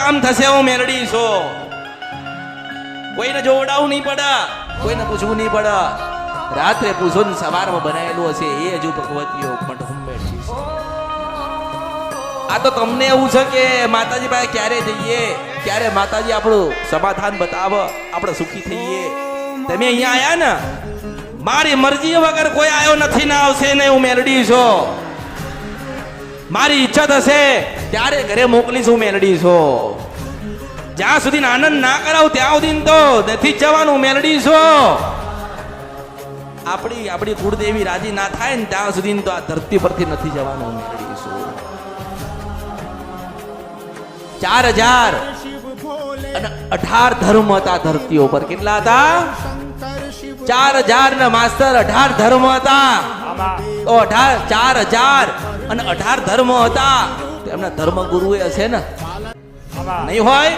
કામ થશે હું મેલડી છો કોઈને જોવડાવું નહીં પડે કોઈને પૂછવું નહીં પડે રાત્રે પૂછો ને સવારમાં બનાવેલું હશે એ હજુ ભગવતીઓ પણ હંમેશા આ તો તમને એવું છે કે માતાજી પાસે ક્યારે જઈએ ક્યારે માતાજી આપણું સમાધાન બતાવે આપણે સુખી થઈએ તમે અહીંયા આયા ને મારી મરજી વગર કોઈ આવ્યો નથી ને આવશે ને હું મેલડી છો મારી ઈચ્છા થશે ત્યારે ઘરે મોકલીશ હું મેલડી છો જ્યાં સુધી આનંદ ના કરાવ ત્યાં સુધી તો નથી જવાનું મેલડી છો આપણી કુળદેવી રાજી ના થાય ને ત્યાં સુધી તો આ ધરતી પરથી નથી જવાનું મેલડી છો 4018 ધર્મ હતા ધરતી ઉપર કેટલા હતા 4000 ને માસ્ટર 18 ધર્મ હતા તો 4018 ધર્મ હતા એમના ધર્મ ગુરુએ હશે ને નહીં હોય